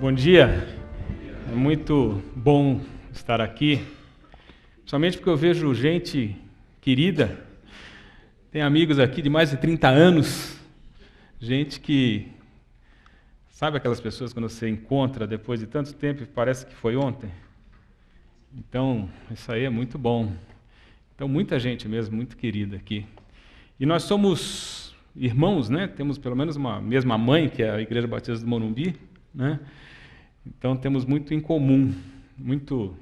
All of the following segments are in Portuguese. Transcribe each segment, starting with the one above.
Bom dia, é muito bom estar aqui, principalmente porque eu vejo gente querida, tem amigos aqui de mais de 30 anos, gente que, sabe aquelas pessoas quando você encontra depois de tanto tempo e parece que foi ontem? Então, isso aí é muito bom. Então, muita gente mesmo, muito querida aqui. E nós somos irmãos, né? Temos pelo menos uma mesma mãe, que é a Igreja Batista do Morumbi, né? Então temos muito em comum, muito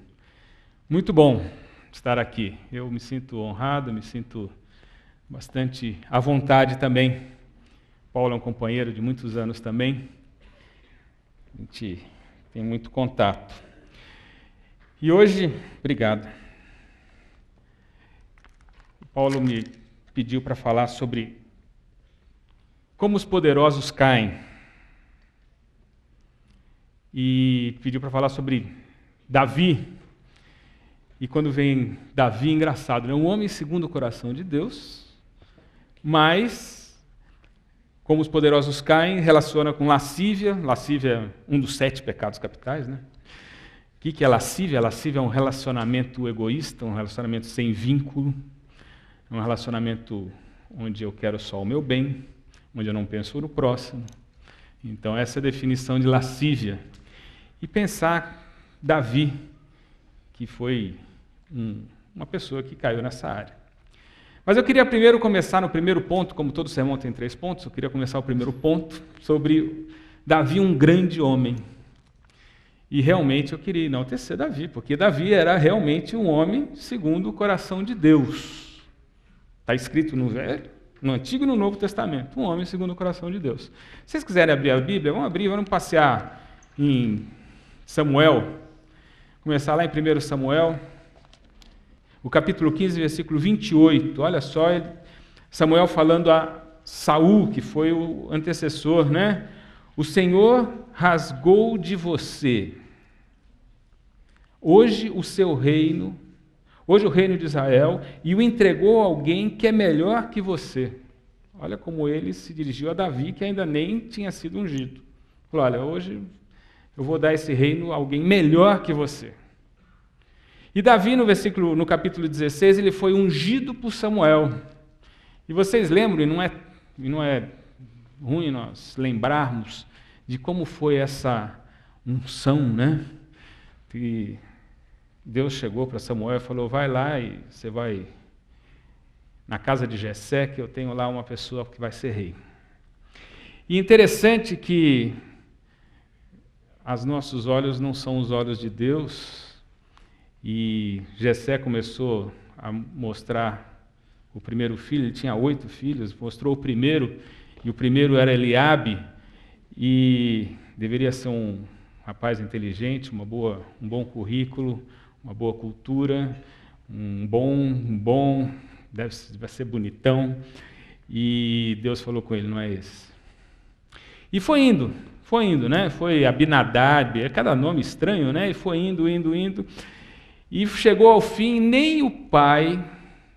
bom estar aqui. Eu me sinto honrado, me sinto bastante à vontade também. Paulo é um companheiro de muitos anos também. A gente tem muito contato. E hoje, obrigado. Paulo me pediu para falar sobre como os poderosos caem. E pediu para falar sobre Davi. E quando vem Davi, engraçado, né? Um homem segundo o coração de Deus, mas, como os poderosos caem, relaciona com lascívia. Lascívia é um dos 7 pecados capitais, né? O que é lascívia? Lascívia é um relacionamento egoísta, um relacionamento sem vínculo, um relacionamento onde eu quero só o meu bem, onde eu não penso no próximo. Então, essa é a definição de lascívia. E pensar Davi, que foi uma pessoa que caiu nessa área. Mas eu queria primeiro começar no primeiro ponto, como todo sermão tem 3 pontos, eu queria começar o primeiro ponto, sobre Davi, um grande homem. E realmente eu queria enaltecer Davi, porque Davi era realmente um homem segundo o coração de Deus. Está escrito no Antigo e no Novo Testamento, um homem segundo o coração de Deus. Se vocês quiserem abrir a Bíblia, vamos passear em Samuel, começar lá em 1 Samuel, o capítulo 15, versículo 28, olha só, Samuel falando a Saul, que foi o antecessor, né? O Senhor rasgou de você, hoje o reino de Israel, e o entregou a alguém que é melhor que você. Olha como ele se dirigiu a Davi, que ainda nem tinha sido ungido. Falou, olha, hoje eu vou dar esse reino a alguém melhor que você. E Davi, no capítulo 16, ele foi ungido por Samuel. E vocês lembram, e não é ruim nós lembrarmos de como foi essa unção, né? Que Deus chegou para Samuel e falou, vai lá e você vai na casa de Jessé, que eu tenho lá uma pessoa que vai ser rei. E interessante que os nossos olhos não são os olhos de Deus, e Jessé começou a mostrar o primeiro filho, ele tinha 8 filhos, mostrou o primeiro, e o primeiro era Eliabe, e deveria ser um rapaz inteligente, um bom currículo, uma boa cultura, deve ser bonitão, e Deus falou com ele, não é esse. E foi indo, né? Foi Abinadab, é cada nome estranho, né? E foi indo, e chegou ao fim, nem o pai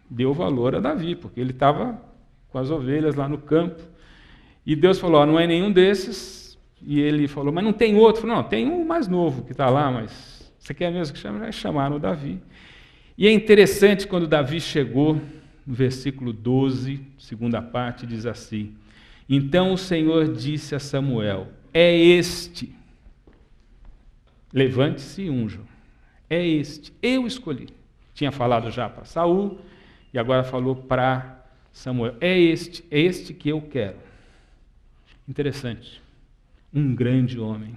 deu valor a Davi, porque ele estava com as ovelhas lá no campo, e Deus falou, não é nenhum desses, e ele falou, mas não tem outro? Falou, não, tem um mais novo que está lá, mas você quer mesmo que chame? Vai chamar no Davi. E é interessante quando Davi chegou, no versículo 12, segunda parte, diz assim, então o Senhor disse a Samuel, é este, levante-se e unja, é este, eu escolhi. Tinha falado já para Saul, e agora falou para Samuel, é este que eu quero. Interessante, um grande homem,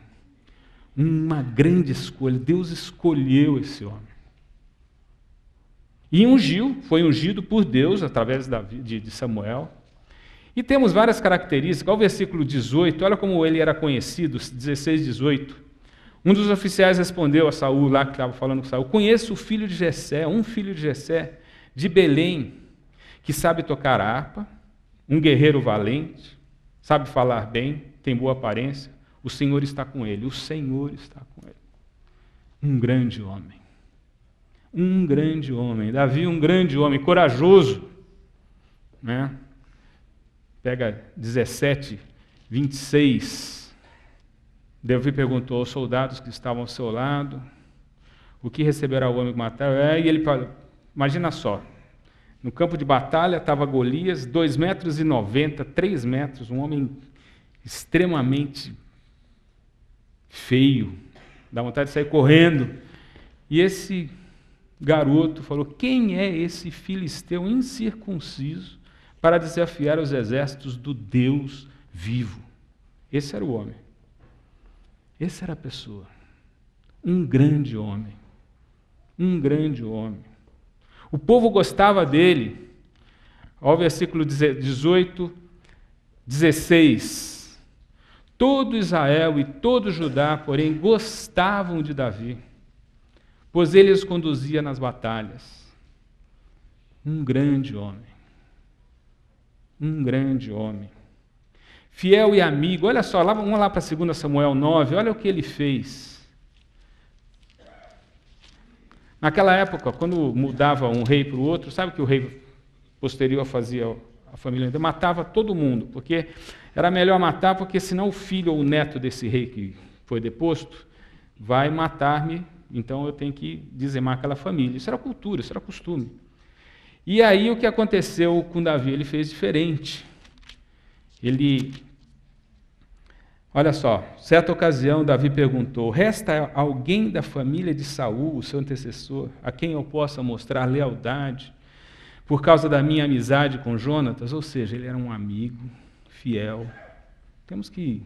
uma grande escolha, Deus escolheu esse homem. E foi ungido por Deus através de Samuel. E temos várias características. Ao versículo 18, olha como ele era conhecido, 16, 18. Um dos oficiais respondeu a Saul, lá que estava falando com Saul, conheço um filho de Jessé, de Belém, que sabe tocar a harpa, um guerreiro valente, sabe falar bem, tem boa aparência, o Senhor está com ele, Um grande homem. Davi, um grande homem, corajoso, né? Pega 17, 26, Davi perguntou aos soldados que estavam ao seu lado, o que receberá o homem que matar? E ele falou, imagina só, no campo de batalha estava Golias, 2,90 m, 3 metros, um homem extremamente feio, dá vontade de sair correndo. E esse garoto falou, quem é esse filisteu incircunciso para desafiar os exércitos do Deus vivo? Esse era o homem. Essa era a pessoa. Um grande homem. Um grande homem. O povo gostava dele. Olha o versículo 18, 16. Todo Israel e todo Judá, porém, gostavam de Davi, pois ele os conduzia nas batalhas. Um grande homem. Um grande homem. Fiel e amigo. Olha só, vamos lá para 2 Samuel 9, olha o que ele fez. Naquela época, quando mudava um rei para o outro, sabe o que o rei posterior fazia a família? Ele matava todo mundo, porque era melhor matar, porque senão o filho ou o neto desse rei que foi deposto vai matar-me, então eu tenho que dizimar aquela família. Isso era cultura, isso era costume. E aí o que aconteceu com Davi? Ele fez diferente. Olha só, certa ocasião Davi perguntou, resta alguém da família de Saul, o seu antecessor, a quem eu possa mostrar lealdade por causa da minha amizade com Jonatas? Ou seja, ele era um amigo fiel. Temos que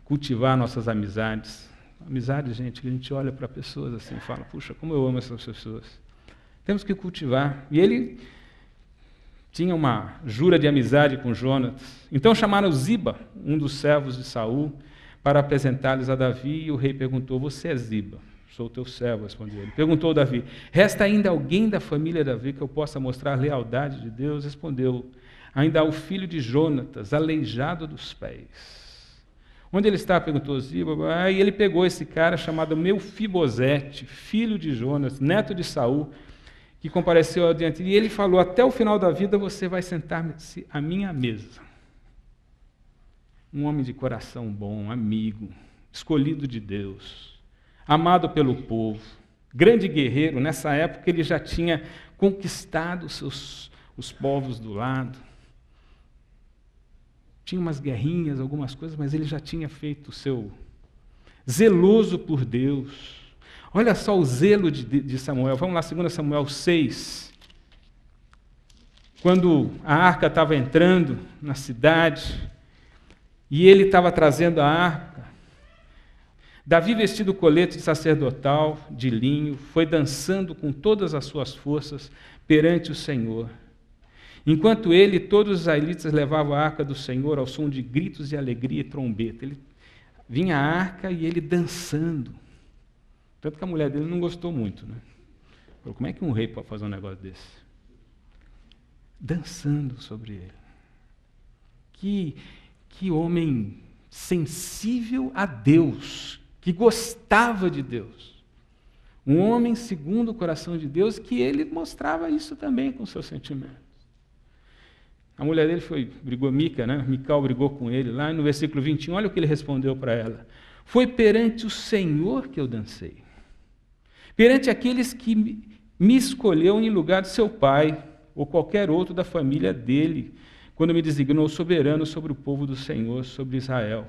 cultivar nossas amizades. Amizade, gente, que a gente olha para pessoas assim e fala, puxa, como eu amo essas pessoas. Temos que cultivar. E ele tinha uma jura de amizade com Jonatas. Então chamaram Ziba, um dos servos de Saul, para apresentar-lhes a Davi, e o rei perguntou, você é Ziba? Sou teu servo, respondeu ele. Perguntou Davi, resta ainda alguém da família de Davi que eu possa mostrar lealdade de Deus? Respondeu, ainda há o filho de Jonatas, aleijado dos pés. Onde ele está? Perguntou Ziba. E ele pegou esse cara chamado Meufibosete, filho de Jonas, neto de Saul, que compareceu adiante, e ele falou, até o final da vida você vai sentar-se à minha mesa. Um homem de coração bom, amigo, escolhido de Deus, amado pelo povo, grande guerreiro. Nessa época ele já tinha conquistado os povos do lado. Tinha umas guerrinhas, algumas coisas, mas ele já tinha feito o seu zeloso por Deus. Olha só o zelo de Samuel. Vamos lá, 2 Samuel 6. Quando a arca estava entrando na cidade, e ele estava trazendo a arca, Davi, vestido colete sacerdotal de linho, foi dançando com todas as suas forças perante o Senhor. Enquanto ele e todos os israelitas levavam a arca do Senhor ao som de gritos de alegria e trombeta. Vinha a arca e ele dançando. Tanto que a mulher dele não gostou muito, né? Falou, como é que um rei pode fazer um negócio desse? Dançando sobre ele. Que homem sensível a Deus, que gostava de Deus. Um homem segundo o coração de Deus, que ele mostrava isso também com seus sentimentos. A mulher dele brigou, Mica, né? Mical brigou com ele lá, e no versículo 21, olha o que ele respondeu para ela. Foi perante o Senhor que eu dancei. Perante aqueles que me escolheu em lugar de seu pai, ou qualquer outro da família dele, quando me designou soberano sobre o povo do Senhor, sobre Israel.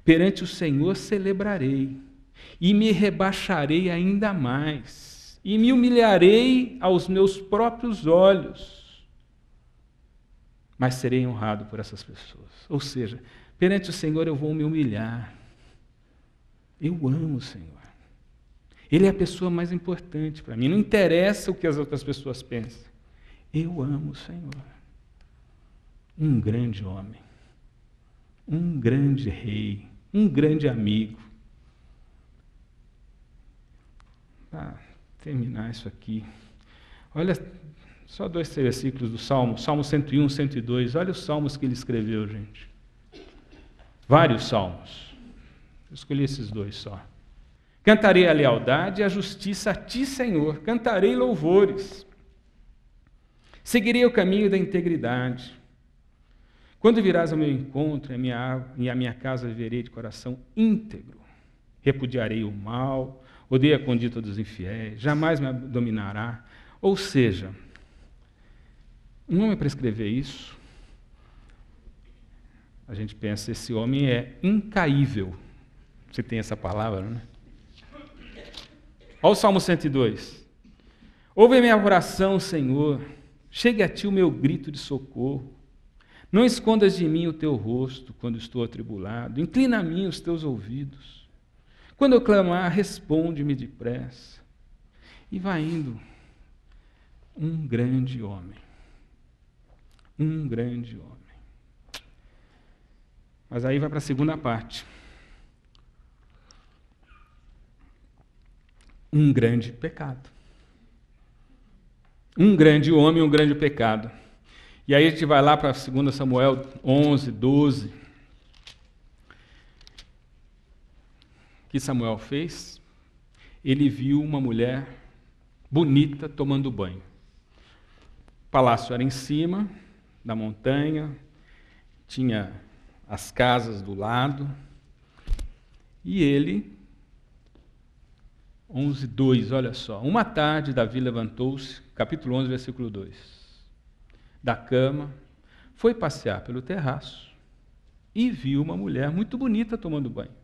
Perante o Senhor celebrarei, e me rebaixarei ainda mais, e me humilharei aos meus próprios olhos, mas serei honrado por essas pessoas. Ou seja, perante o Senhor eu vou me humilhar. Eu amo o Senhor. Ele é a pessoa mais importante para mim. Não interessa o que as outras pessoas pensam. Eu amo o Senhor. Um grande homem. Um grande rei. Um grande amigo. Para terminar isso aqui. Olha, só 2 versículos do Salmo. Salmo 101, 102. Olha os salmos que ele escreveu, gente. Vários salmos. Eu escolhi esses 2 só. Cantarei a lealdade e a justiça a ti, Senhor. Cantarei louvores. Seguirei o caminho da integridade. Quando virás ao meu encontro, e a minha casa viverei de coração íntegro. Repudiarei o mal, odeio a conduta dos infiéis, jamais me dominará. Ou seja, um homem para escrever isso, a gente pensa, esse homem é incaível. Você tem essa palavra, né? Olha o Salmo 102. Ouve a minha oração, Senhor. Chegue a ti o meu grito de socorro. Não escondas de mim o teu rosto quando estou atribulado. Inclina a mim os teus ouvidos. Quando eu clamar, responde-me depressa. E vai indo. Um grande homem. Um grande homem. Mas aí vai para a segunda parte. Um grande pecado. Um grande homem, um grande pecado. E aí a gente vai lá para 2 Samuel 11, 12. O que Samuel fez? Ele viu uma mulher bonita tomando banho. O palácio era em cima da montanha, tinha as casas do lado, e ele, 11, 2, olha só. Uma tarde, Davi levantou-se, capítulo 11, versículo 2. Da cama, foi passear pelo terraço e viu uma mulher muito bonita tomando banho.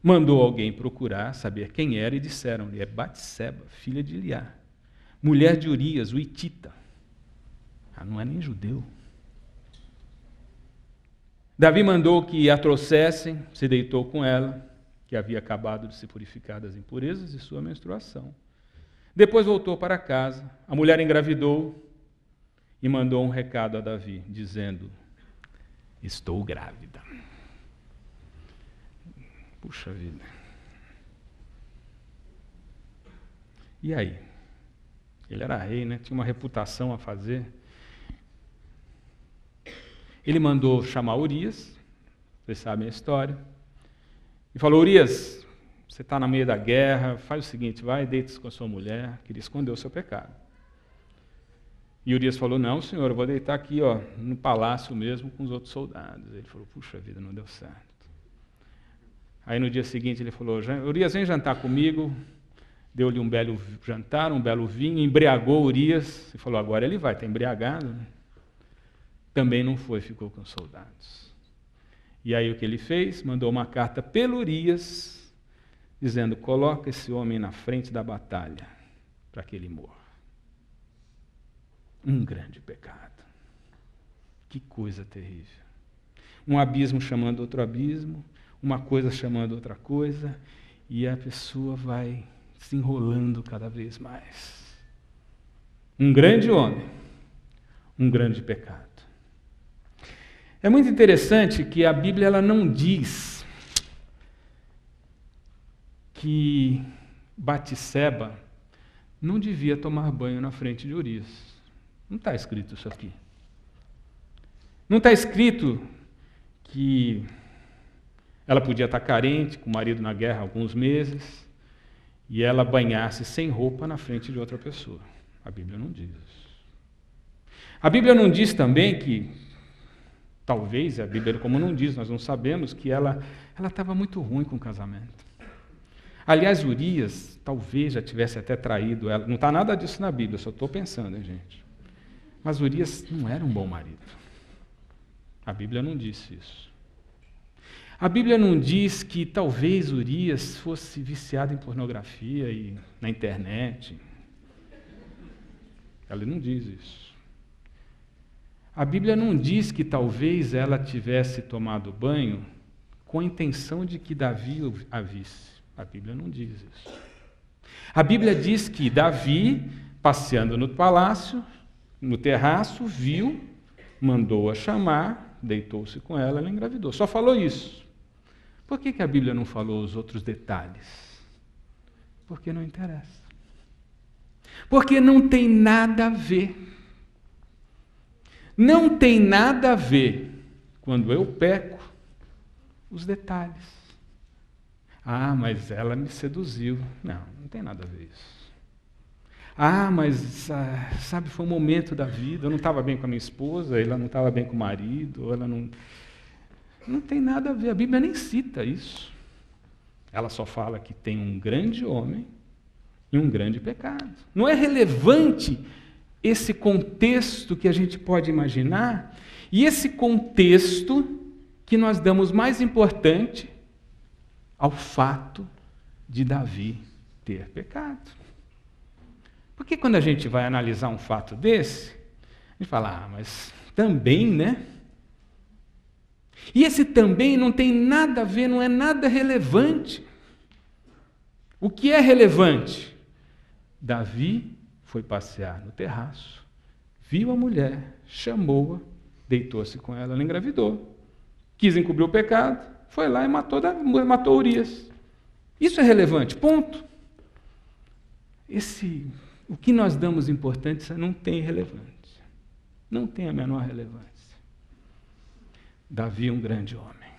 Mandou alguém procurar, saber quem era, e disseram-lhe, é Batseba, filha de Eliá, mulher de Urias, o hitita. Não é nem judeu. Davi mandou que a trouxessem, se deitou com ela, que havia acabado de se purificar das impurezas de sua menstruação. Depois voltou para casa, a mulher engravidou e mandou um recado a Davi, dizendo, estou grávida. Puxa vida. E aí? Ele era rei, né? Tinha uma reputação a fazer. Ele mandou chamar Urias, vocês sabem a história, e falou, Urias, você está no meio da guerra, faz o seguinte, vai, deita-se com a sua mulher, queria esconder o seu pecado. E Urias falou, não, senhor, eu vou deitar aqui, ó, no palácio mesmo, com os outros soldados. Ele falou, puxa vida, não deu certo. Aí no dia seguinte ele falou, Urias, vem jantar comigo. Deu-lhe um belo jantar, um belo vinho, embriagou Urias, e falou, agora ele vai, está embriagado, né? Também não foi, ficou com os soldados. E aí o que ele fez? Mandou uma carta pelo Urias, dizendo, coloca esse homem na frente da batalha, para que ele morra. Um grande pecado. Que coisa terrível. Um abismo chamando outro abismo, uma coisa chamando outra coisa, e a pessoa vai se enrolando cada vez mais. Um grande homem, um grande pecado. É muito interessante que a Bíblia ela não diz que Batseba não devia tomar banho na frente de Urias. Não está escrito isso aqui. Não está escrito que ela podia estar carente, com o marido na guerra há alguns meses, e ela banhasse sem roupa na frente de outra pessoa. A Bíblia não diz isso. A Bíblia não diz também que, talvez, a Bíblia como não diz, nós não sabemos, que ela estava muito ruim com o casamento. Aliás, Urias talvez já tivesse até traído ela. Não está nada disso na Bíblia, só estou pensando, hein, gente. Mas Urias não era um bom marido. A Bíblia não disse isso. A Bíblia não diz que talvez Urias fosse viciado em pornografia e na internet. Ela não diz isso. A Bíblia não diz que talvez ela tivesse tomado banho com a intenção de que Davi a visse. A Bíblia não diz isso. A Bíblia diz que Davi, passeando no palácio, no terraço, viu, mandou-a chamar, deitou-se com ela engravidou. Só falou isso. Por que a Bíblia não falou os outros detalhes? Porque não interessa. Porque não tem nada a ver. Não tem nada a ver, quando eu peco, os detalhes. Ah, mas ela me seduziu. Não, não tem nada a ver isso. mas, sabe, foi um momento da vida, eu não estava bem com a minha esposa, ela não estava bem com o marido, ela não... Não tem nada a ver, a Bíblia nem cita isso. Ela só fala que tem um grande homem e um grande pecado. Não é relevante esse contexto que a gente pode imaginar, e esse contexto que nós damos mais importante ao fato de Davi ter pecado. Porque quando a gente vai analisar um fato desse, a gente fala, mas também, né? E esse também não tem nada a ver, não é nada relevante. O que é relevante? Davi foi passear no terraço, viu a mulher, chamou-a, deitou-se com ela, ela engravidou. Quis encobrir o pecado, foi lá e matou Urias. Isso é relevante, ponto. O que nós damos importância não tem relevância. Não tem a menor relevância. Davi é um grande homem.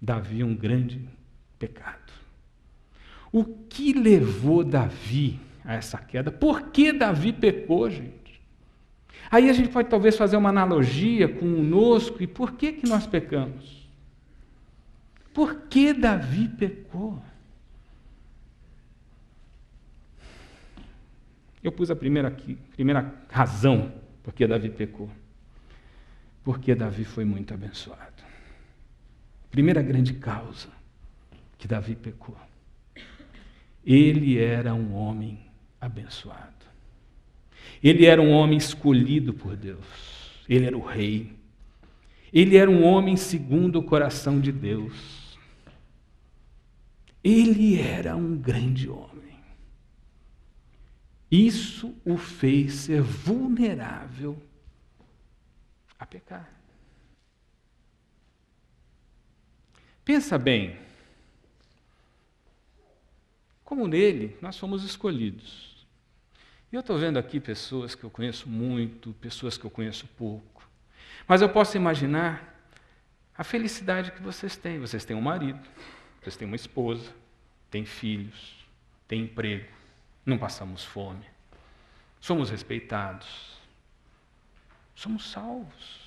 Davi é um grande pecado. O que levou Davi a essa queda? Por que Davi pecou, gente? Aí a gente pode talvez fazer uma analogia conosco, e por que nós pecamos? Por que Davi pecou? Eu pus a primeira razão por que Davi pecou. Porque Davi foi muito abençoado. Primeira grande causa que Davi pecou. Ele era um homem abençoado. Ele era um homem escolhido por Deus. Ele era o rei. Ele era um homem segundo o coração de Deus. Ele era um grande homem. Isso o fez ser vulnerável a pecar. Pensa bem, como nele nós fomos escolhidos. E eu estou vendo aqui pessoas que eu conheço muito, pessoas que eu conheço pouco. Mas eu posso imaginar a felicidade que vocês têm. Vocês têm um marido, vocês têm uma esposa, têm filhos, têm emprego, não passamos fome, somos respeitados, somos salvos.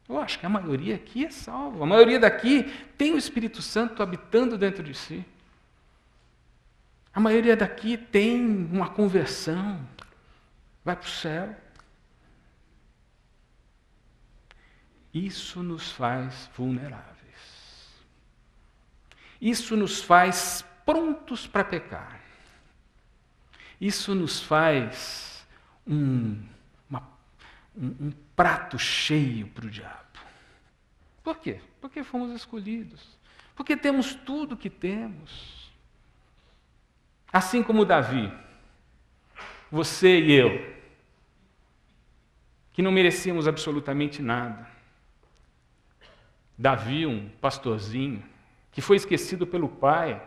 Eu acho que a maioria aqui é salva. A maioria daqui tem o Espírito Santo habitando dentro de si. A maioria daqui tem uma conversão, vai para o céu. Isso nos faz vulneráveis. Isso nos faz prontos para pecar. Isso nos faz um prato cheio para o diabo. Por quê? Porque fomos escolhidos. Porque temos tudo que temos. Assim como Davi, você e eu, que não merecíamos absolutamente nada. Davi, um pastorzinho, que foi esquecido pelo pai,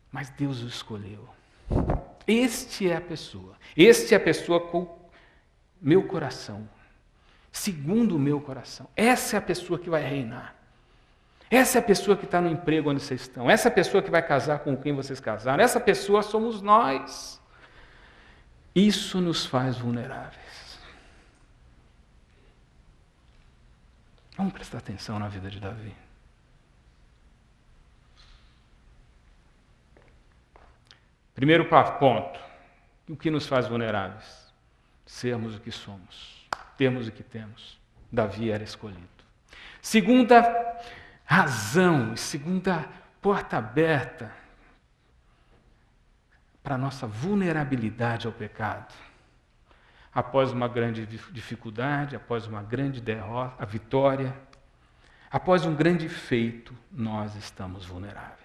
mas Deus o escolheu. Este é a pessoa com meu coração, segundo o meu coração. Essa é a pessoa que vai reinar. Essa é a pessoa que está no emprego onde vocês estão. Essa é a pessoa que vai casar com quem vocês casaram. Essa pessoa somos nós. Isso nos faz vulneráveis. Vamos prestar atenção na vida de Davi. Primeiro ponto, o que nos faz vulneráveis? Sermos o que somos, termos o que temos. Davi era escolhido. Segunda razão, segunda porta aberta para a nossa vulnerabilidade ao pecado. Após uma grande dificuldade, após uma grande derrota, a vitória, após um grande feito, nós estamos vulneráveis.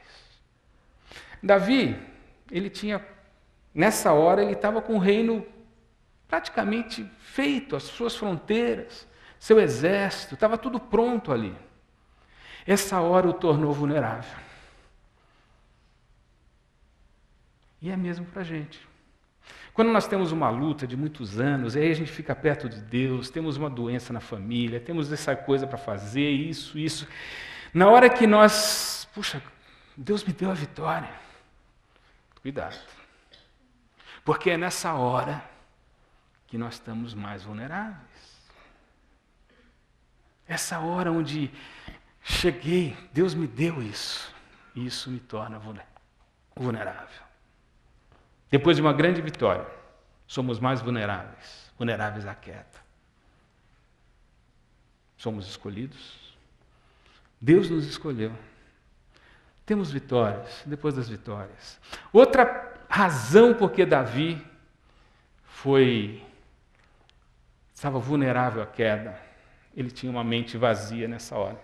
Davi, nessa hora, ele estava com o reino praticamente feito, as suas fronteiras, seu exército, estava tudo pronto ali. Essa hora o tornou vulnerável. E é mesmo para a gente. Quando nós temos uma luta de muitos anos, aí a gente fica perto de Deus, temos uma doença na família, temos essa coisa para fazer, isso. Na hora que nós, puxa, Deus me deu a vitória. Cuidado. Porque é nessa hora que nós estamos mais vulneráveis. Essa hora onde cheguei, Deus me deu isso. E isso me torna vulnerável. Depois de uma grande vitória, somos mais vulneráveis à queda. Somos escolhidos. Deus nos escolheu. Temos vitórias, depois das vitórias. Outra razão por que Davi estava vulnerável à queda, ele tinha uma mente vazia nessa hora.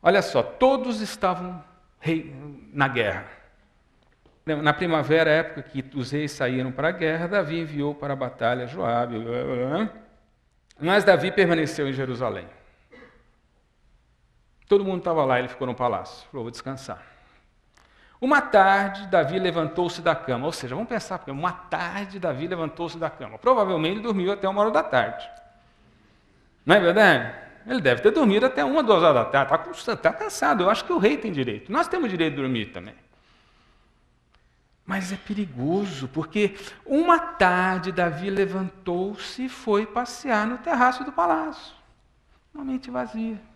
Olha só, todos estavam na guerra. Na primavera, época que os reis saíram para a guerra, Davi enviou para a batalha Joabe. Mas Davi permaneceu em Jerusalém. Todo mundo estava lá, ele ficou no palácio. Falou, vou descansar. Uma tarde, Davi levantou-se da cama. Ou seja, vamos pensar, porque uma tarde Davi levantou-se da cama. Provavelmente ele dormiu até 1h da tarde. Não é verdade? Ele deve ter dormido até 1, 2 horas da tarde. Está cansado. Eu acho que o rei tem direito. Nós temos direito de dormir também. Mas é perigoso, porque uma tarde Davi levantou-se e foi passear no terraço do palácio. Uma mente vazia.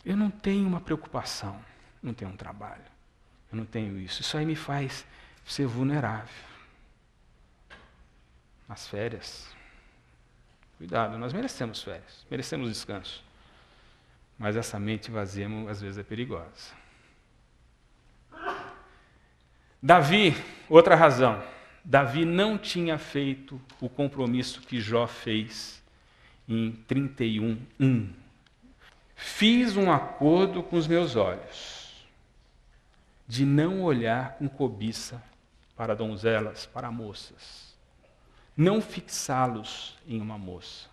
Eu não tenho uma preocupação, não tenho um trabalho, eu não tenho isso. Isso aí me faz ser vulnerável. Nas férias, cuidado, nós merecemos férias, merecemos descanso. Mas essa mente vazia às vezes é perigosa. Davi, outra razão, Davi não tinha feito o compromisso que Jó fez em 31:1. Fiz um acordo com os meus olhos, de não olhar com cobiça para donzelas, para moças, não fixá-los em uma moça.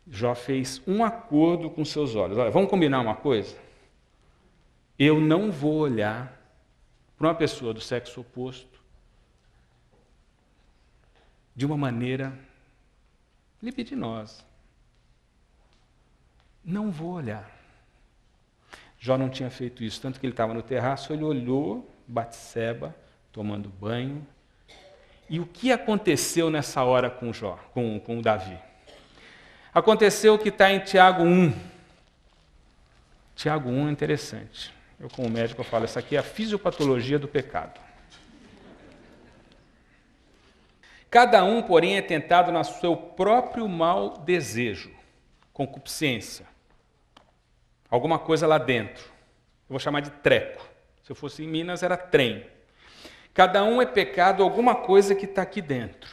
Jó fez um acordo com seus olhos. Olha, vamos combinar uma coisa? Eu não vou olhar para uma pessoa do sexo oposto de uma maneira libidinosa. Não vou olhar. Jó não tinha feito isso, tanto que ele estava no terraço, ele olhou Batseba tomando banho. E o que aconteceu nessa hora com Jó, com Davi? Aconteceu o que está em Tiago 1. Tiago 1 é interessante. Eu, como médico, eu falo, essa aqui é a fisiopatologia do pecado. Cada um, porém, é tentado no seu próprio mau desejo, concupiscência. Alguma coisa lá dentro. Eu vou chamar de treco. Se eu fosse em Minas, era trem. Cada um é pecado alguma coisa que está aqui dentro.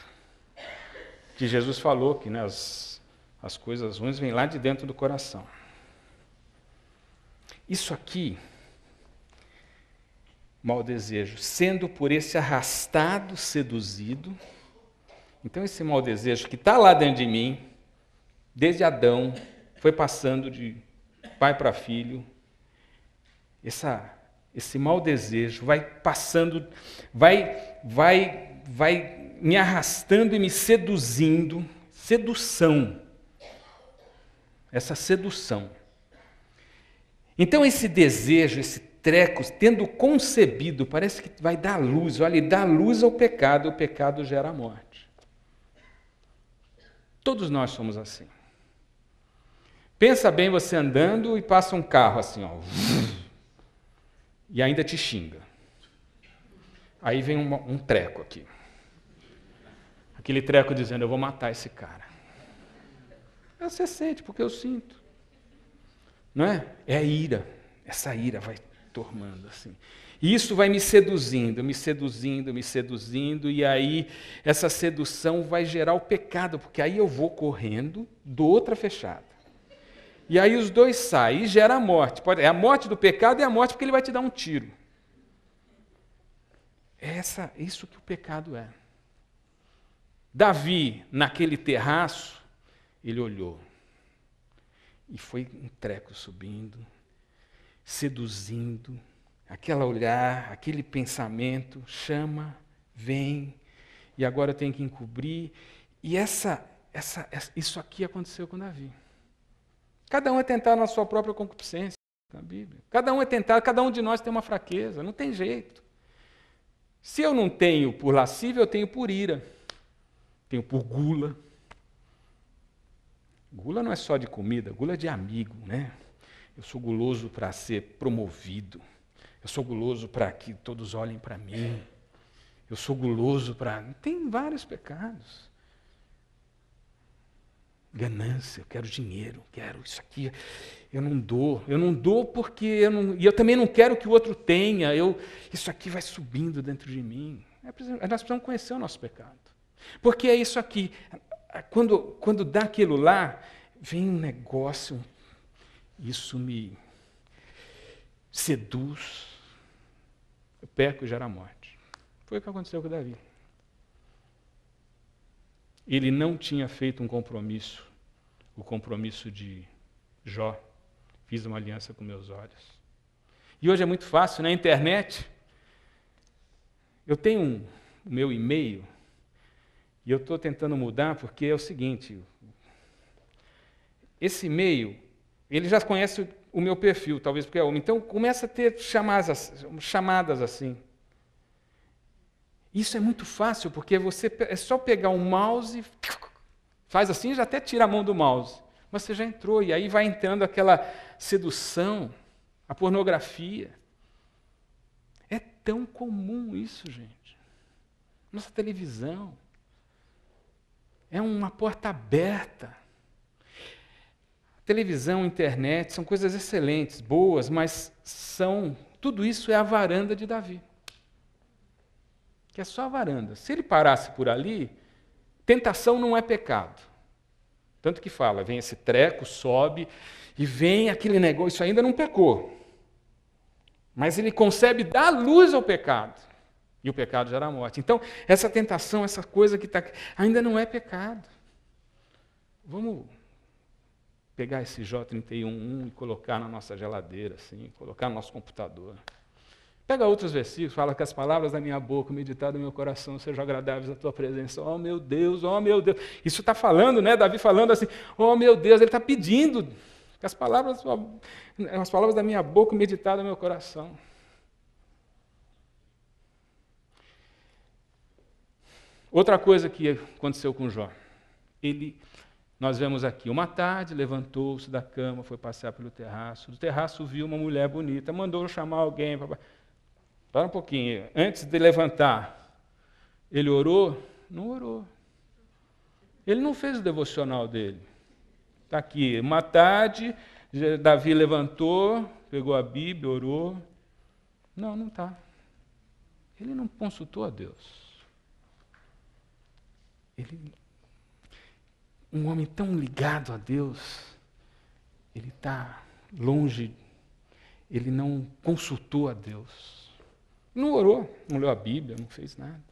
Que Jesus falou que as coisas ruins vêm lá de dentro do coração. Isso aqui, mau desejo, sendo por esse arrastado, seduzido. Então esse mau desejo que está lá dentro de mim, desde Adão, foi passando de pai para filho, esse mau desejo vai passando, vai me arrastando e me seduzindo, sedução, essa sedução. Então esse desejo, esse treco, tendo concebido, parece que vai dar luz, olha, e dá luz ao pecado, o pecado gera a morte. Todos nós somos assim. Pensa bem você andando e passa um carro assim, ó, e ainda te xinga. Aí vem um treco aqui. Aquele treco dizendo, eu vou matar esse cara. Você sente, porque eu sinto. Não é? É a ira. Essa ira vai tornando assim. E isso vai me seduzindo, me seduzindo, me seduzindo, e aí essa sedução vai gerar o pecado, porque aí eu vou correndo, dou outra fechada. E aí os dois saem e gera a morte. É a morte do pecado e a morte porque ele vai te dar um tiro. É isso que o pecado é. Davi, naquele terraço, ele olhou. E foi um treco subindo, seduzindo, aquele olhar, aquele pensamento, chama, vem, e agora eu tenho que encobrir. E isso aqui aconteceu com Davi. Cada um é tentar na sua própria concupiscência. Na Bíblia. Cada um é tentado, cada um de nós tem uma fraqueza, não tem jeito. Se eu não tenho por lascívia, eu tenho por ira. Tenho por gula. Gula não é só de comida, gula é de amigo, né? Eu sou guloso para ser promovido. Eu sou guloso para que todos olhem para mim. Eu sou guloso para... Tem vários pecados. Ganância, eu quero dinheiro, quero isso aqui. Eu não dou porque e eu também não quero que o outro tenha. Isso aqui vai subindo dentro de mim. Nós precisamos conhecer o nosso pecado. Porque é isso aqui. Quando dá aquilo lá, vem um negócio, isso me seduz. Eu peco e gera morte. Foi o que aconteceu com Davi. Ele não tinha feito um compromisso, o compromisso de Jó. Fiz uma aliança com meus olhos. E hoje é muito fácil, na internet. Eu tenho o meu e-mail, e eu estou tentando mudar porque é o seguinte, esse e-mail, ele já conhece o meu perfil, talvez porque é homem, então começa a ter chamadas assim. Isso é muito fácil, porque é só pegar um mouse, faz assim e já até tira a mão do mouse. Mas você já entrou, e aí vai entrando aquela sedução, a pornografia. É tão comum isso, gente. Nossa televisão é uma porta aberta. Televisão, internet, são coisas excelentes, boas, mas tudo isso é a varanda de Davi. Que é só a varanda. Se ele parasse por ali, tentação não é pecado. Tanto que fala, vem esse treco, sobe, e vem aquele negócio, isso ainda não pecou. Mas ele concebe dar luz ao pecado. E o pecado gera a morte. Então, essa tentação, essa coisa que está... ainda não é pecado. Vamos pegar esse J31.1 e colocar na nossa geladeira, assim, colocar no nosso computador. Pega outros versículos, fala que as palavras da minha boca, meditar do meu coração, sejam agradáveis à tua presença. Oh, meu Deus, oh, meu Deus. Isso está falando, né? Davi falando assim, oh, meu Deus, ele está pedindo que as palavras da minha boca, meditar do meu coração. Outra coisa que aconteceu com Jó. Nós vemos aqui, uma tarde, levantou-se da cama, foi passear pelo terraço. Do terraço viu uma mulher bonita, mandou chamar alguém. Para um pouquinho. Antes de levantar, ele orou? Não orou. Ele não fez o devocional dele. Está aqui, uma tarde, Davi levantou, pegou a Bíblia, orou. Não está. Ele não consultou a Deus. Um homem tão ligado a Deus, ele está longe, ele não consultou a Deus. Não orou, não leu a Bíblia, não fez nada.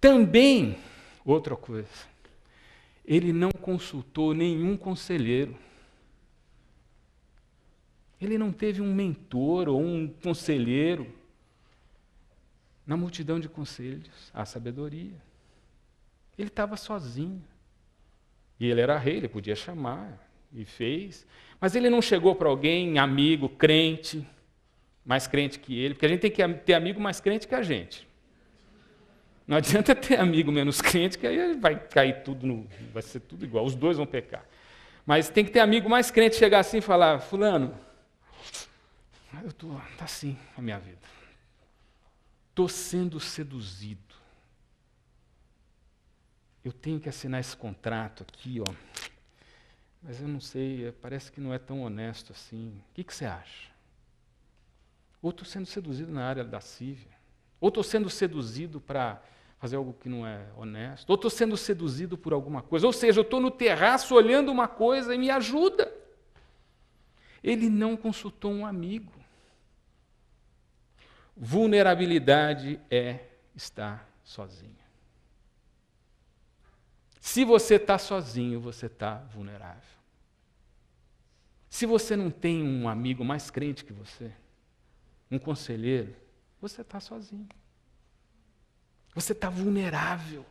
Também, outra coisa, ele não consultou nenhum conselheiro. Ele não teve um mentor ou um conselheiro. Na multidão de conselhos, há sabedoria. Ele estava sozinho. E ele era rei, ele podia chamar, e fez. Mas ele não chegou para alguém, amigo, crente, mais crente que ele, porque a gente tem que ter amigo mais crente que a gente. Não adianta ter amigo menos crente, que aí vai cair tudo, vai ser tudo igual, os dois vão pecar. Mas tem que ter amigo mais crente, chegar assim e falar, fulano, está assim a minha vida. Estou sendo seduzido. Eu tenho que assinar esse contrato aqui, ó. Mas eu não sei, parece que não é tão honesto assim. O que você acha? Ou estou sendo seduzido na área da lascívia, ou estou sendo seduzido para fazer algo que não é honesto, ou estou sendo seduzido por alguma coisa. Ou seja, eu estou no terraço olhando uma coisa e me ajuda. Ele não consultou um amigo. Vulnerabilidade é estar sozinho. Se você está sozinho, você está vulnerável. Se você não tem um amigo mais crente que você, um conselheiro, você está sozinho. Você está vulnerável.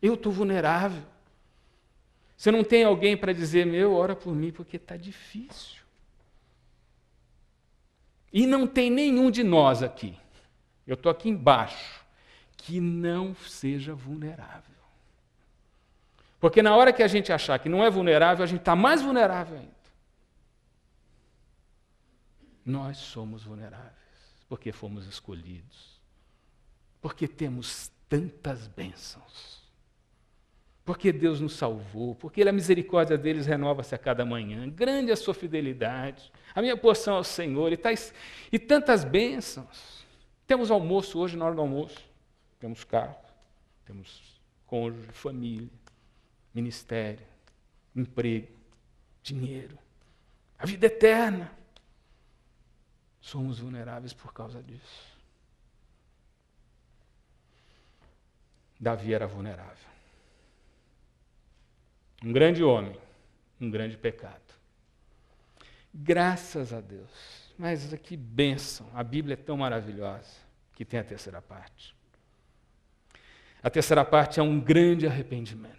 Eu estou vulnerável. Você não tem alguém para dizer, ora por mim, porque está difícil. e não tem nenhum de nós aqui, eu estou aqui embaixo, que não seja vulnerável. Porque na hora que a gente achar que não é vulnerável, a gente está mais vulnerável ainda. Nós somos vulneráveis, porque fomos escolhidos, porque temos tantas bênçãos, porque Deus nos salvou, porque a misericórdia deles renova-se a cada manhã, grande é a sua fidelidade, a minha porção ao Senhor, e tantas bênçãos. Temos almoço hoje, na hora do almoço, temos carro, temos cônjuge, família, ministério, emprego, dinheiro, a vida eterna. Somos vulneráveis por causa disso. Davi era vulnerável. Um grande homem, um grande pecado. Graças a Deus. Mas que bênção, a Bíblia é tão maravilhosa que tem a terceira parte. A terceira parte é um grande arrependimento.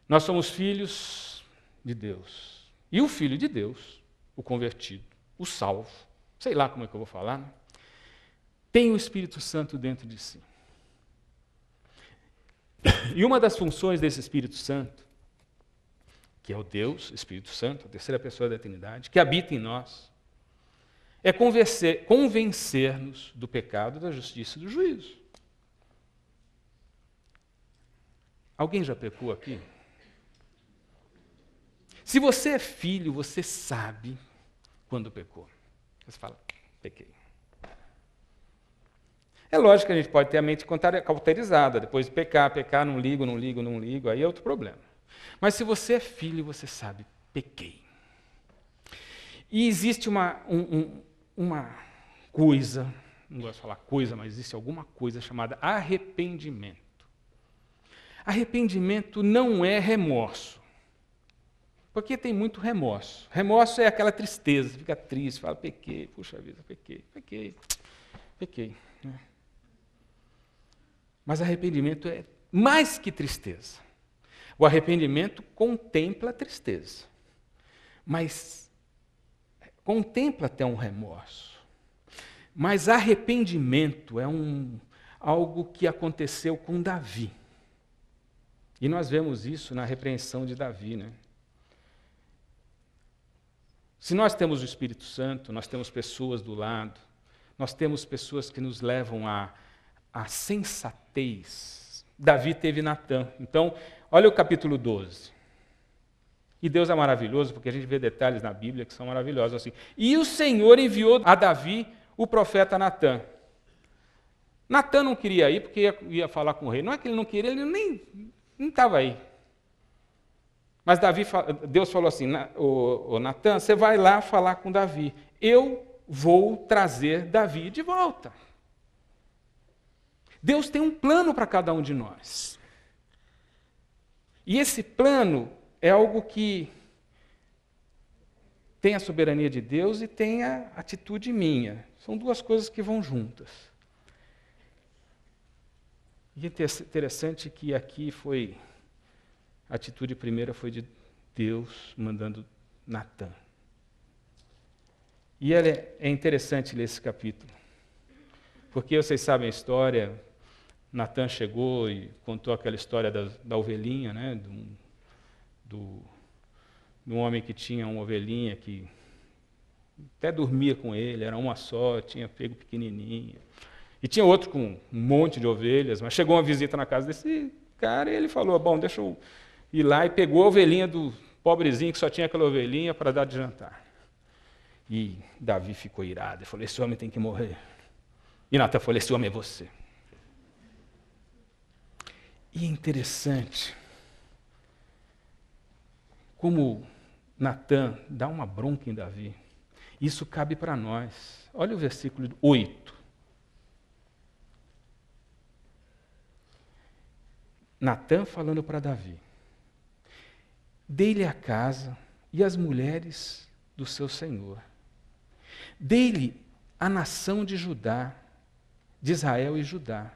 Nós somos filhos de Deus. E o Filho de Deus, o convertido, o salvo, sei lá como é que eu vou falar, né? Tem o Espírito Santo dentro de si. E uma das funções desse Espírito Santo, que é o Deus, Espírito Santo, a terceira pessoa da Trindade, que habita em nós, é convencer-nos do pecado, da justiça e do juízo. Alguém já pecou aqui? Se você é filho, você sabe quando pecou. Você fala, pequei. É lógico que a gente pode ter a mente cauterizada, depois de pecar, não ligo, aí é outro problema. Mas se você é filho, você sabe, pequei. E existe uma coisa, não gosto de falar coisa, mas existe alguma coisa chamada arrependimento. Arrependimento não é remorso. Porque tem muito remorso. Remorso é aquela tristeza, você fica triste, fala, pequei, puxa vida, pequei. Né? Mas arrependimento é mais que tristeza. O arrependimento contempla a tristeza, mas contempla até um remorso. Mas arrependimento é algo que aconteceu com Davi. E nós vemos isso na repreensão de Davi, né? Se nós temos o Espírito Santo, nós temos pessoas do lado, nós temos pessoas que nos levam à sensatez. Davi teve Natã. Então, olha o capítulo 12. E Deus é maravilhoso, porque a gente vê detalhes na Bíblia que são maravilhosos. Assim. E o Senhor enviou a Davi o profeta Natã. Natã não queria ir, porque ia falar com o rei. Não é que ele não queria, ele nem estava aí. Mas Deus falou assim, Natã, você vai lá falar com Davi. Eu vou trazer Davi de volta. Deus tem um plano para cada um de nós. E esse plano é algo que tem a soberania de Deus e tem a atitude minha. São duas coisas que vão juntas. E é interessante que aqui a atitude primeira foi de Deus mandando Natã. E é interessante ler esse capítulo, porque vocês sabem a história, Natã chegou e contou aquela história da ovelhinha, né, de um homem que tinha uma ovelhinha que até dormia com ele, era uma só, tinha pego pequenininha. E tinha outro com um monte de ovelhas, mas chegou uma visita na casa desse cara e ele falou, bom, deixa eu ir lá, e pegou a ovelhinha do pobrezinho que só tinha aquela ovelhinha para dar de jantar. E Davi ficou irado, ele falou, esse homem tem que morrer. E Natã falou, esse homem é você. E é interessante como Natã dá uma bronca em Davi. Isso cabe para nós. Olha o versículo 8. Natã falando para Davi. Dei-lhe a casa e as mulheres do seu senhor. Dei-lhe a nação de Judá, de Israel e Judá.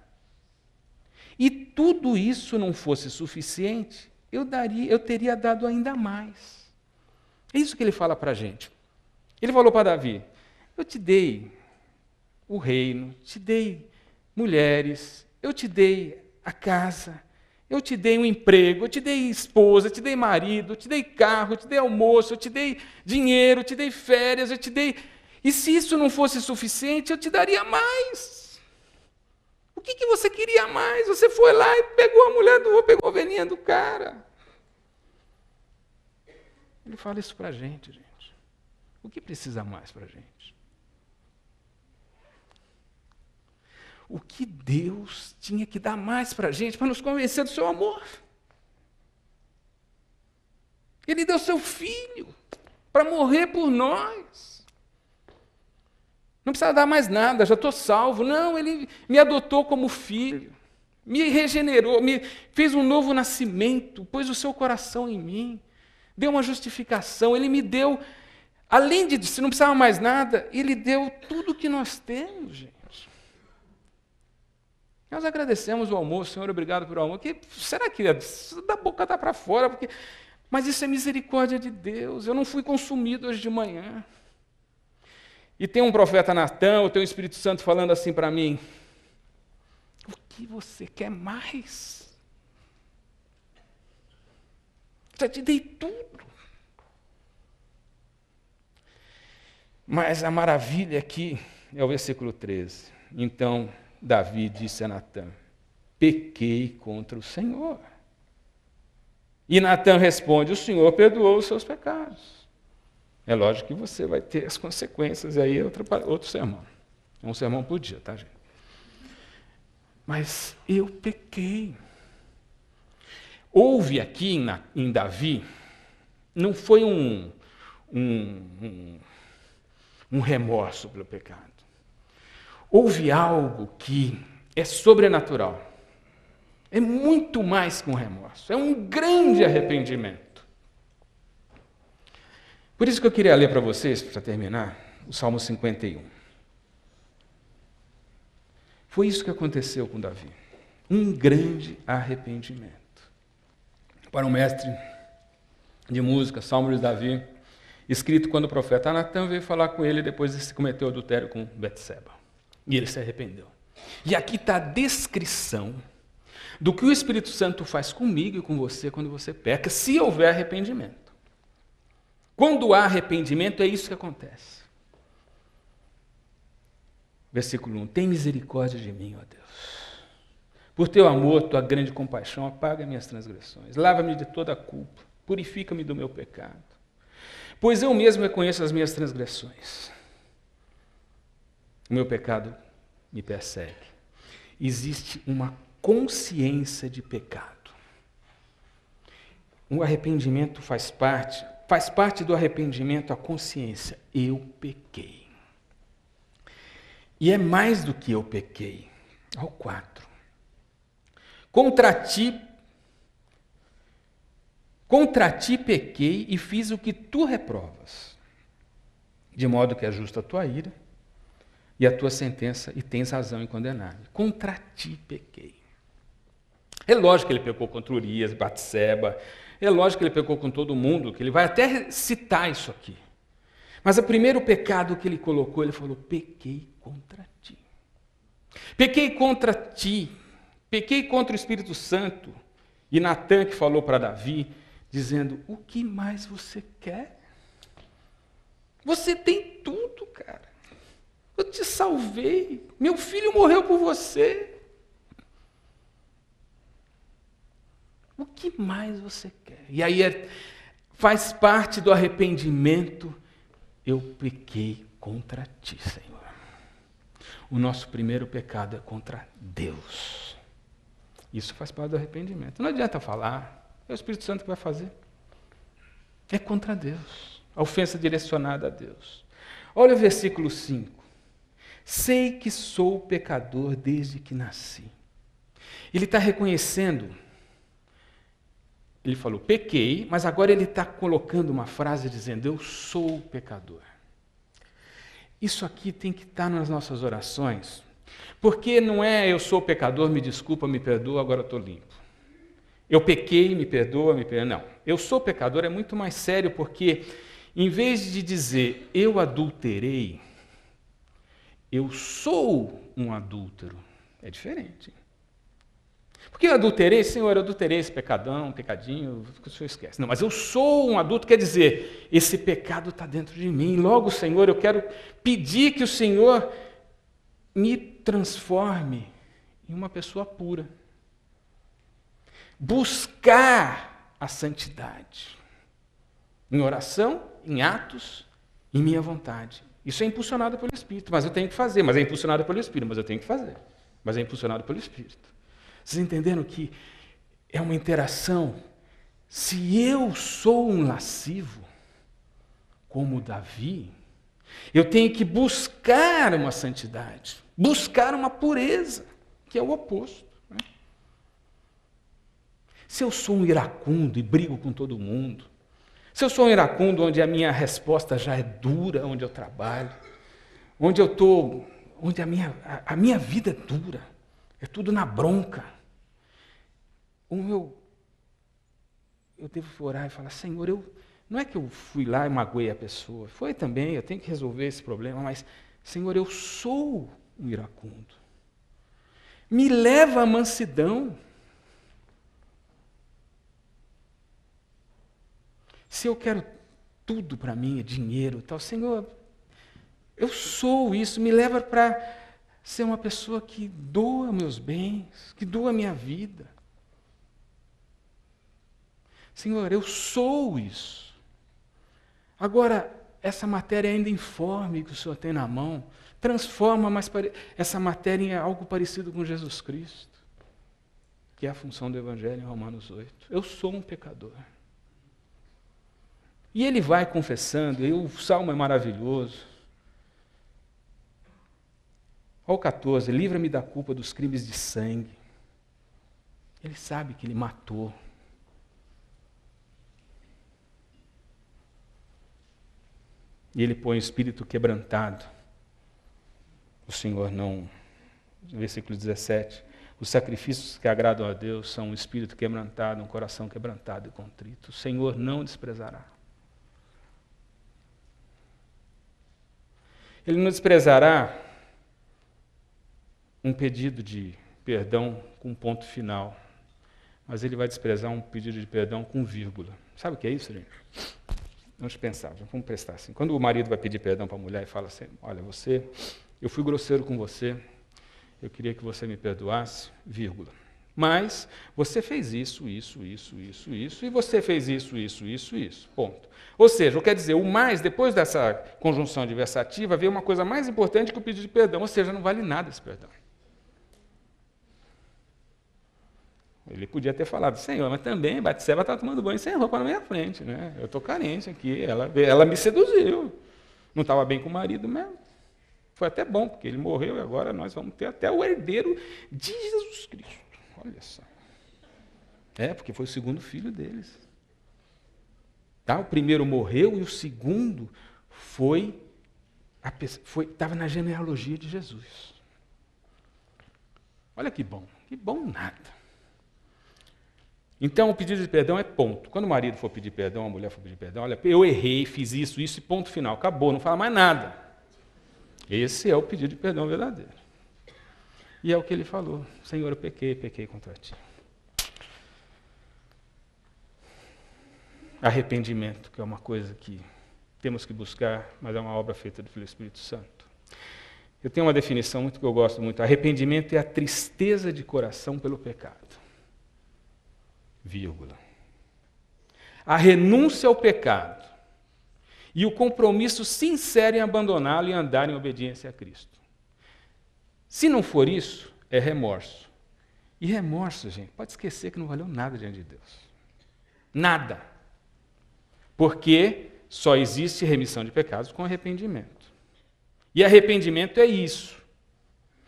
E tudo isso não fosse suficiente, eu teria dado ainda mais. É isso que ele fala para a gente. Ele falou para Davi: eu te dei o reino, te dei mulheres, eu te dei a casa, eu te dei um emprego, eu te dei esposa, eu te dei marido, eu te dei carro, eu te dei almoço, eu te dei dinheiro, eu te dei férias, eu te dei... E se isso não fosse suficiente, eu te daria mais. O que você queria mais? Você foi lá e pegou a mulher do outro, pegou a ovelhinha do cara. Ele fala isso para a gente. O que precisa mais para a gente? O que Deus tinha que dar mais para a gente, para nos convencer do seu amor? Ele deu seu filho para morrer por nós. Não precisa dar mais nada, já estou salvo. Não, ele me adotou como filho, me regenerou, me fez um novo nascimento, pôs o seu coração em mim, deu uma justificação, ele me deu, além de se não precisava mais nada, ele deu tudo o que nós temos, gente. Nós agradecemos o almoço, Senhor, obrigado pelo almoço. Será que da boca está para fora? Mas isso é misericórdia de Deus. Eu não fui consumido hoje de manhã. E tem um profeta Natan, ou tem um Espírito Santo falando assim para mim: o que você quer mais? Já te dei tudo. Mas a maravilha aqui é o versículo 13. Então Davi disse a Natan: pequei contra o Senhor. E Natan responde: o Senhor perdoou os seus pecados. É lógico que você vai ter as consequências, aí é outro sermão. É um sermão por dia, tá, gente? Mas eu pequei. Houve aqui em Davi, não foi um remorso pelo pecado. Houve algo que é sobrenatural. É muito mais que um remorso. É um grande arrependimento. Por isso que eu queria ler para vocês, para terminar, o Salmo 51. Foi isso que aconteceu com Davi. Um grande arrependimento. Para um mestre de música, Salmo de Davi, escrito quando o profeta Natan veio falar com ele depois de se cometer o adultério com Betseba. E ele se arrependeu. E aqui está a descrição do que o Espírito Santo faz comigo e com você quando você peca, se houver arrependimento. Quando há arrependimento, é isso que acontece. Versículo 1. Tem misericórdia de mim, ó Deus. Por teu amor, tua grande compaixão, apaga minhas transgressões. Lava-me de toda a culpa. Purifica-me do meu pecado. Pois eu mesmo reconheço as minhas transgressões. O meu pecado me persegue. Existe uma consciência de pecado. O arrependimento faz parte do arrependimento a consciência. Eu pequei. E é mais do que eu pequei. Ao 4. Contra ti pequei e fiz o que tu reprovas, de modo que é justa a tua ira e a tua sentença, e tens razão em condenar-me. Contra ti pequei. É lógico que ele pecou contra Urias, Batseba, é lógico que ele pecou com todo mundo, que ele vai até citar isso aqui. Mas o primeiro pecado que ele colocou, ele falou: pequei contra ti. Pequei contra ti. Pequei contra o Espírito Santo. E Natan que falou para Davi, dizendo: o que mais você quer? Você tem tudo, cara. Eu te salvei. Meu filho morreu por você. O que mais você quer? E aí faz parte do arrependimento. Eu pequei contra ti, Senhor. O nosso primeiro pecado é contra Deus. Isso faz parte do arrependimento. Não adianta falar, é o Espírito Santo que vai fazer. É contra Deus. A ofensa direcionada a Deus. Olha o versículo 5. Sei que sou pecador desde que nasci. Ele está reconhecendo. Ele falou, pequei, mas agora ele está colocando uma frase dizendo, eu sou pecador. Isso aqui tem que estar nas nossas orações, porque não é eu sou pecador, me desculpa, me perdoa, agora estou limpo. Eu pequei, me perdoa, me perdoa. Não, eu sou pecador é muito mais sério, porque Em vez de dizer, eu adulterei, eu sou um adúltero. É diferente. Porque eu adulterei, Senhor, eu adulterei esse pecadão, pecadinho, o Senhor esquece. Não, mas eu sou um adulto, quer dizer, esse pecado está dentro de mim. Logo, Senhor, eu quero pedir que o Senhor me transforme em uma pessoa pura. Buscar a santidade. Em oração, em atos, em minha vontade. Isso é impulsionado pelo Espírito, mas eu tenho que fazer. Mas é impulsionado pelo Espírito, mas eu tenho que fazer. Mas é impulsionado pelo Espírito. Vocês entenderam que é uma interação? Se eu sou um lascivo, como Davi, eu tenho que buscar uma santidade, buscar uma pureza, que é o oposto. Né? Se eu sou um iracundo e brigo com todo mundo, se eu sou um iracundo onde a minha resposta já é dura, onde eu trabalho, onde eu estou, onde a minha vida é dura, é tudo na bronca, eu devo orar e falar, Senhor, não é que eu fui lá e magoei a pessoa, foi também, eu tenho que resolver esse problema, mas, Senhor, eu sou um iracundo. Me leva à mansidão. Se eu quero tudo para mim, é dinheiro e tal, Senhor, eu sou isso, me leva para ser uma pessoa que doa meus bens, que doa minha vida. Senhor, eu sou isso. Agora, essa matéria ainda informe que o Senhor tem na mão, transforma essa matéria em algo parecido com Jesus Cristo, que é a função do Evangelho em Romanos 8. Eu sou um pecador. E ele vai confessando, e o salmo é maravilhoso. Olha o 14, livra-me da culpa dos crimes de sangue. Ele sabe que ele matou. E ele põe o espírito quebrantado. O Senhor não... Versículo 17. Os sacrifícios que agradam a Deus são um espírito quebrantado, um coração quebrantado e contrito. O Senhor não desprezará. Ele não desprezará um pedido de perdão com ponto final, mas ele vai desprezar um pedido de perdão com vírgula. Sabe o que é isso, gente? Vamos pensar, vamos prestar assim. Quando o marido vai pedir perdão para a mulher e fala assim, olha, eu fui grosseiro com você, eu queria que você me perdoasse, vírgula. Mas você fez isso, e você fez isso, ponto. Ou seja, quer dizer, o mais, depois dessa conjunção adversativa, veio uma coisa mais importante que o pedido de perdão, ou seja, não vale nada esse perdão. Ele podia ter falado, Senhor, mas também Batseba está tomando banho sem roupa na minha frente, né? Eu estou carente aqui, ela me seduziu. Não estava bem com o marido mesmo. Foi até bom, porque ele morreu e agora nós vamos ter até o herdeiro de Jesus Cristo. Olha só. Porque foi o segundo filho deles. Tá? O primeiro morreu e o segundo estava na genealogia de Jesus. Olha que bom nada. Então, o pedido de perdão é ponto. Quando o marido for pedir perdão, a mulher for pedir perdão, olha, eu errei, fiz isso e ponto final. Acabou, não fala mais nada. Esse é o pedido de perdão verdadeiro. E é o que ele falou. Senhor, eu pequei contra ti. Arrependimento, que é uma coisa que temos que buscar, mas é uma obra feita pelo Espírito Santo. Eu tenho uma definição muito que eu gosto muito. Arrependimento é a tristeza de coração pelo pecado. Vírgula. A renúncia ao pecado e o compromisso sincero em abandoná-lo e andar em obediência a Cristo. Se não for isso, é remorso. E remorso, gente, pode esquecer que não valeu nada diante de Deus. Nada. Porque só existe remissão de pecados com arrependimento. E arrependimento é isso.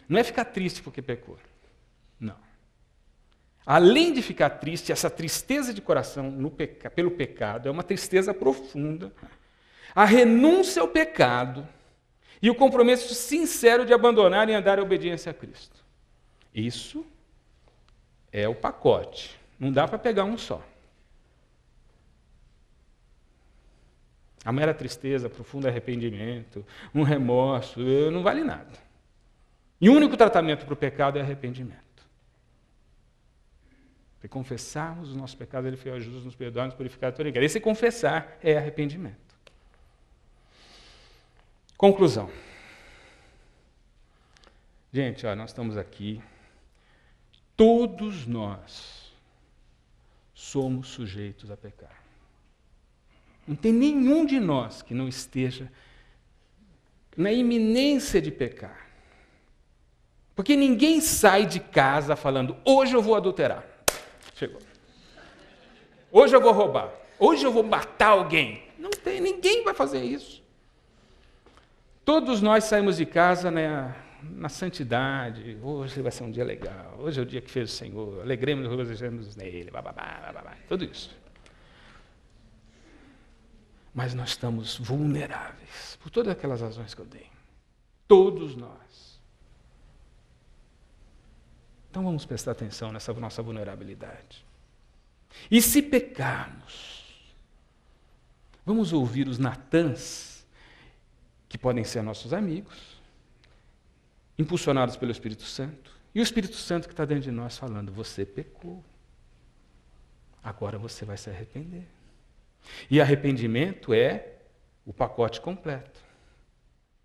Não é ficar triste porque pecou. Não. Além de ficar triste, essa tristeza de coração pelo pecado é uma tristeza profunda. A renúncia ao pecado e o compromisso sincero de abandonar e andar em obediência a Cristo. Isso é o pacote. Não dá para pegar um só. A mera tristeza, profundo arrependimento, um remorso, não vale nada. E o único tratamento para o pecado é arrependimento. Se confessarmos os nossos pecados, Ele foi justo, nos perdoar, nos purificar de toda iniquidade. Esse confessar é arrependimento. Conclusão. Gente, nós estamos aqui. Todos nós somos sujeitos a pecar. Não tem nenhum de nós que não esteja na iminência de pecar. Porque ninguém sai de casa falando, hoje eu vou adulterar. Chegou. Hoje eu vou roubar. Hoje eu vou matar alguém. Não tem, ninguém vai fazer isso. Todos nós saímos de casa na santidade. Hoje vai ser um dia legal. Hoje é o dia que fez o Senhor. Alegremos e regozijemos nele. Tudo isso. Mas nós estamos vulneráveis. Por todas aquelas razões que eu dei. Todos nós. Então vamos prestar atenção nessa nossa vulnerabilidade. E se pecarmos, vamos ouvir os Natãs, que podem ser nossos amigos, impulsionados pelo Espírito Santo, e o Espírito Santo que está dentro de nós falando, você pecou, agora você vai se arrepender. E arrependimento é o pacote completo.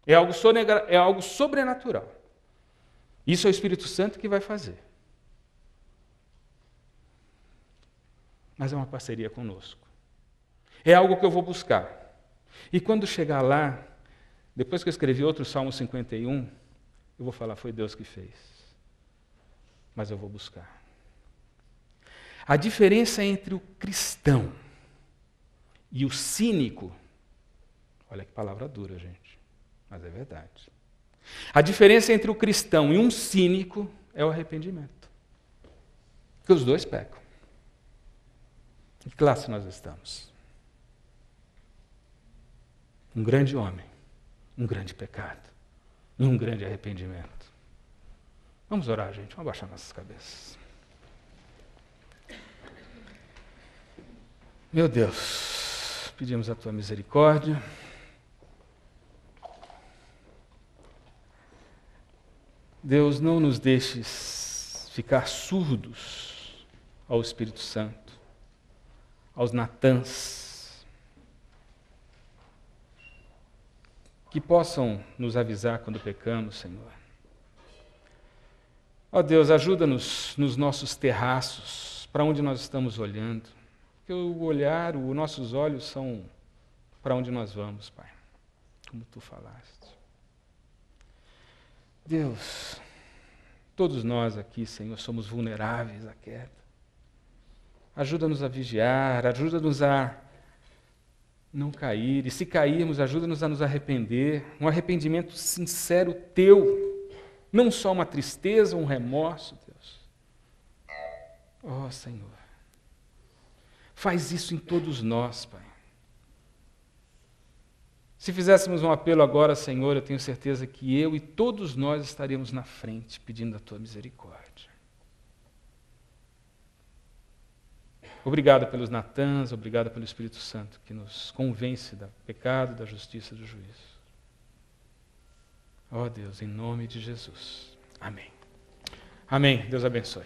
É algo sobrenatural. Isso é o Espírito Santo que vai fazer. Mas é uma parceria conosco. É algo que eu vou buscar. E quando chegar lá, depois que eu escrevi outro Salmo 51, eu vou falar, foi Deus que fez. Mas eu vou buscar. A diferença entre o cristão e o cínico, olha que palavra dura, gente, mas é verdade. A diferença entre o cristão e um cínico é o arrependimento. Porque os dois pecam. Em que classe nós estamos? Um grande homem, um grande pecado e um grande arrependimento. Vamos orar, gente. Vamos abaixar nossas cabeças. Meu Deus, pedimos a Tua misericórdia. Deus, não nos deixes ficar surdos ao Espírito Santo, aos Natãs, que possam nos avisar quando pecamos, Senhor. Ó Deus, ajuda-nos nos nossos terraços, para onde nós estamos olhando, porque o olhar, os nossos olhos são para onde nós vamos, Pai, como Tu falaste. Deus, todos nós aqui, Senhor, somos vulneráveis à queda. Ajuda-nos a vigiar, ajuda-nos a não cair. E se cairmos, ajuda-nos a nos arrepender. Um arrependimento sincero Teu. Não só uma tristeza, um remorso, Deus. Ó Senhor, faz isso em todos nós, Pai. Se fizéssemos um apelo agora, Senhor, eu tenho certeza que eu e todos nós estaríamos na frente, pedindo a Tua misericórdia. Obrigado pelos Natãs, obrigado pelo Espírito Santo, que nos convence do pecado, da justiça e do juízo. Ó Deus, em nome de Jesus. Amém. Amém. Deus abençoe.